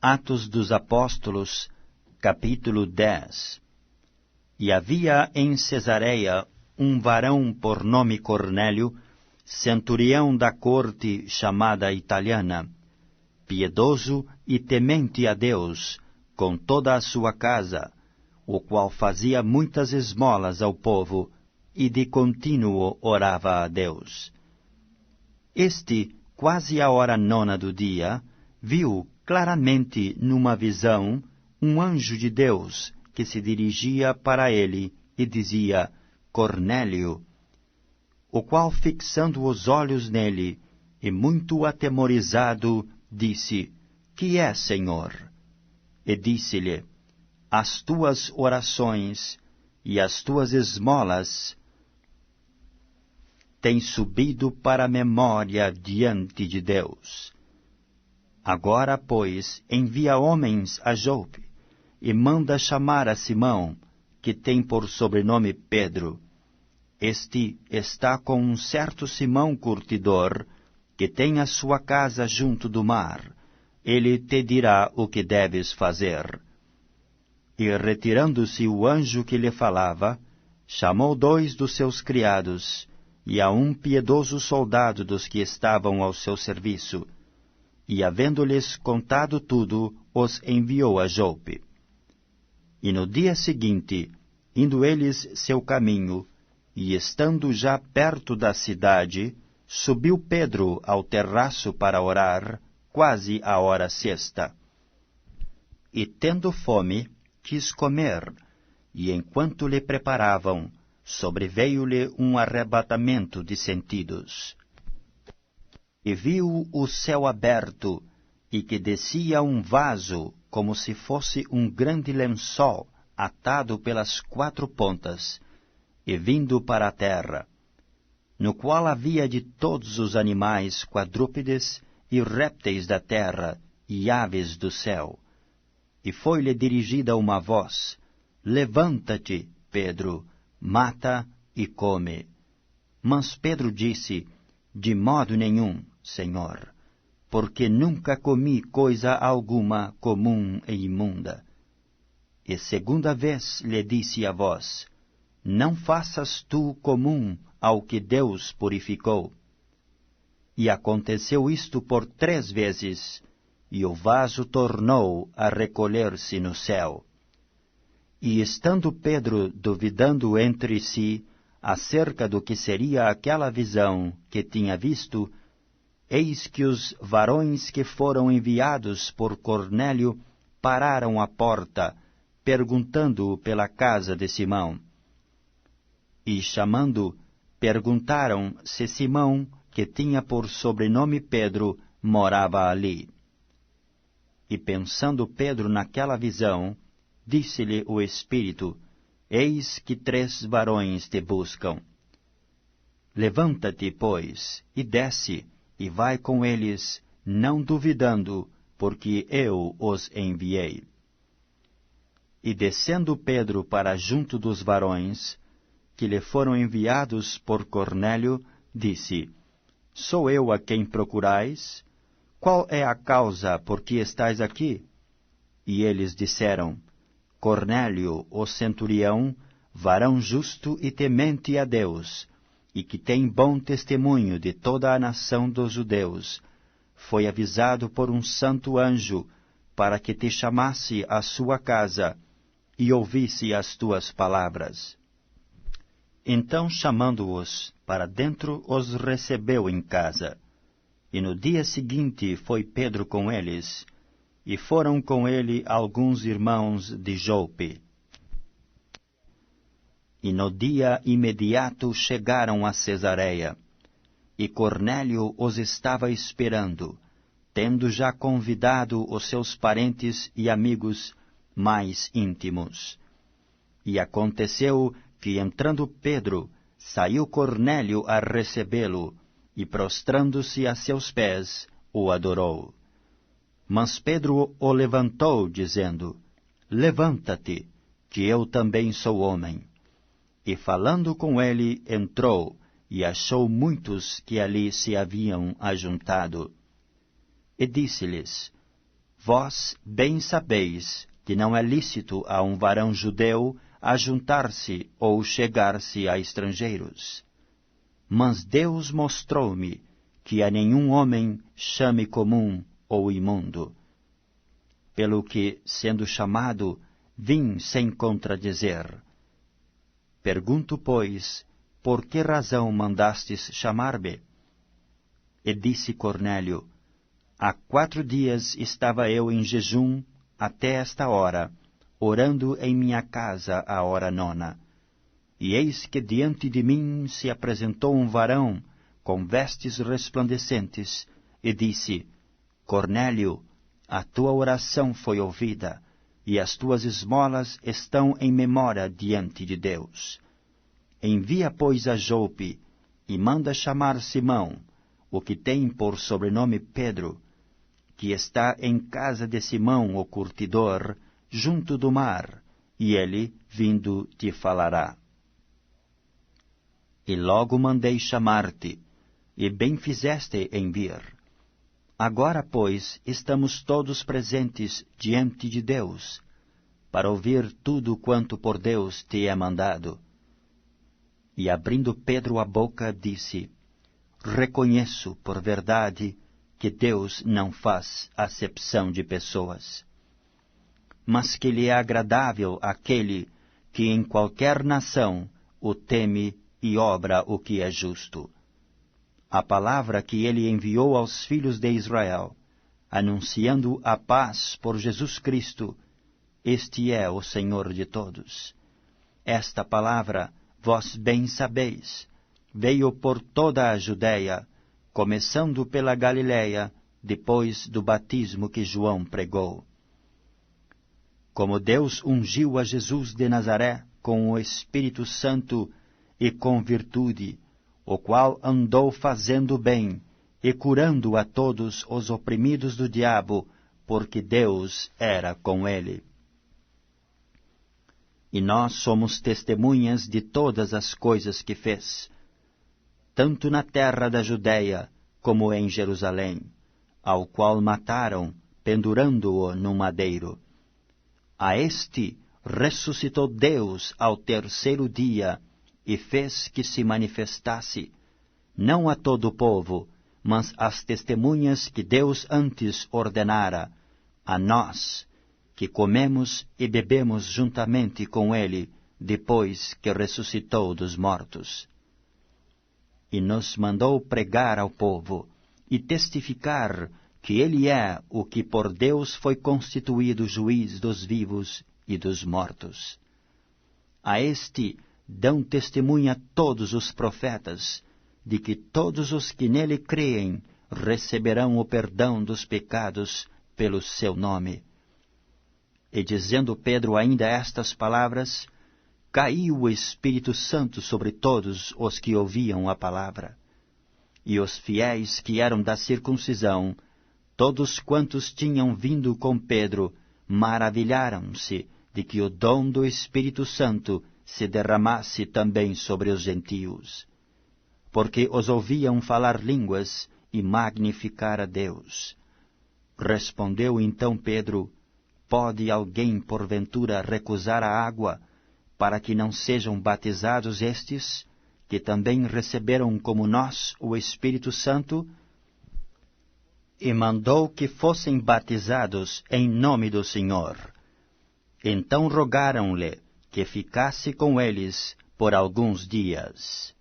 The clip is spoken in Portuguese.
Atos dos Apóstolos, capítulo 10. E havia em Cesareia um varão por nome Cornélio, centurião da corte chamada italiana, piedoso e temente a Deus, com toda a sua casa, o qual fazia muitas esmolas ao povo, e de contínuo orava a Deus. Este, quase à hora 9 do dia, viu claramente numa visão um anjo de Deus que se dirigia para ele e dizia: Cornélio. O qual, fixando os olhos nele, e muito atemorizado, disse: Que é, Senhor? E disse-lhe: As tuas orações e as tuas esmolas têm subido para a memória diante de Deus. Agora, pois, envia homens a Jope, e manda chamar a Simão, que tem por sobrenome Pedro. Este está com um certo Simão curtidor, que tem a sua casa junto do mar. Ele te dirá o que deves fazer. E retirando-se o anjo que lhe falava, chamou 2 dos seus criados, e a um piedoso soldado dos que estavam ao seu serviço, e havendo-lhes contado tudo, os enviou a Jope. E no dia seguinte, indo eles seu caminho, e estando já perto da cidade, subiu Pedro ao terraço para orar, quase à hora sexta. E tendo fome, quis comer, e enquanto lhe preparavam, sobreveio-lhe um arrebatamento de sentidos. E viu o céu aberto, e que descia um vaso, como se fosse um grande lençol, atado pelas 4 pontas, e vindo para a terra, no qual havia de todos os animais quadrúpedes e répteis da terra e aves do céu. E foi-lhe dirigida uma voz: Levanta-te, Pedro, mata e come. Mas Pedro disse: De modo nenhum, Senhor, porque nunca comi coisa alguma comum e imunda. E segunda vez lhe disse a voz: Não faças tu comum ao que Deus purificou. E aconteceu isto por 3 vezes, e o vaso tornou a recolher-se no céu. E estando Pedro duvidando entre si acerca do que seria aquela visão que tinha visto, eis que os varões que foram enviados por Cornélio pararam à porta, perguntando-o pela casa de Simão. E chamando, perguntaram se Simão, que tinha por sobrenome Pedro, morava ali. E pensando Pedro naquela visão, disse-lhe o Espírito: Eis que 3 varões te buscam. Levanta-te, pois, e desce, e vai com eles, não duvidando, porque eu os enviei. E descendo Pedro para junto dos varões, que lhe foram enviados por Cornélio, disse: Sou eu a quem procurais? Qual é a causa por que estais aqui? E eles disseram: Cornélio, o centurião, varão justo e temente a Deus, e que tem bom testemunho de toda a nação dos judeus, foi avisado por um santo anjo para que te chamasse à sua casa e ouvisse as tuas palavras. Então, chamando-os para dentro, os recebeu em casa. E no dia seguinte foi Pedro com eles, e foram com ele alguns irmãos de Jope. E no dia imediato chegaram a Cesareia, e Cornélio os estava esperando, tendo já convidado os seus parentes e amigos mais íntimos. E aconteceu que, entrando Pedro, saiu Cornélio a recebê-lo, e prostrando-se a seus pés, o adorou. Mas Pedro o levantou, dizendo: Levanta-te, que eu também sou homem. E falando com ele, entrou, e achou muitos que ali se haviam ajuntado. E disse-lhes: Vós bem sabeis que não é lícito a um varão judeu ajuntar-se ou chegar-se a estrangeiros. Mas Deus mostrou-me que a nenhum homem chame comum ou imundo. Pelo que, sendo chamado, vim sem contradizer. Pergunto, pois, por que razão mandastes chamar-me? E disse Cornélio: há 4 dias estava eu em jejum até esta hora, orando em minha casa à hora 9. E eis que diante de mim se apresentou um varão com vestes resplandecentes, e disse: Cornélio, a tua oração foi ouvida, e as tuas esmolas estão em memória diante de Deus. Envia, pois, a Jope, e manda chamar Simão, o que tem por sobrenome Pedro, que está em casa de Simão o curtidor, junto do mar, e ele, vindo, te falará. E logo mandei chamar-te, e bem fizeste em vir. Agora, pois, estamos todos presentes diante de Deus, para ouvir tudo quanto por Deus te é mandado. E abrindo Pedro a boca, disse: reconheço por verdade que Deus não faz acepção de pessoas, mas que lhe é agradável aquele que em qualquer nação o teme e obra o que é justo. A palavra que ele enviou aos filhos de Israel, anunciando a paz por Jesus Cristo, este é o Senhor de todos. Esta palavra, vós bem sabeis, veio por toda a Judéia, começando pela Galiléia, depois do batismo que João pregou. Como Deus ungiu a Jesus de Nazaré com o Espírito Santo e com virtude, o qual andou fazendo bem e curando a todos os oprimidos do diabo, porque Deus era com ele. E nós somos testemunhas de todas as coisas que fez, tanto na terra da Judéia como em Jerusalém, ao qual mataram, pendurando-o no madeiro. A este ressuscitou Deus ao 3º dia, e fez que se manifestasse, não a todo o povo, mas às testemunhas que Deus antes ordenara, a nós, que comemos e bebemos juntamente com ele, depois que ressuscitou dos mortos. E nos mandou pregar ao povo, e testificar que ele é o que por Deus foi constituído juiz dos vivos e dos mortos. A este dão testemunha todos os profetas, de que todos os que nele creem receberão o perdão dos pecados pelo seu nome. E dizendo Pedro ainda estas palavras, caiu o Espírito Santo sobre todos os que ouviam a palavra. E os fiéis que eram da circuncisão, todos quantos tinham vindo com Pedro, maravilharam-se de que o dom do Espírito Santo se derramasse também sobre os gentios, porque os ouviam falar línguas e magnificar a Deus. Respondeu então Pedro: pode alguém porventura recusar a água, para que não sejam batizados estes, que também receberam como nós o Espírito Santo? E mandou que fossem batizados em nome do Senhor. Então rogaram-lhe que ficasse com eles por alguns dias.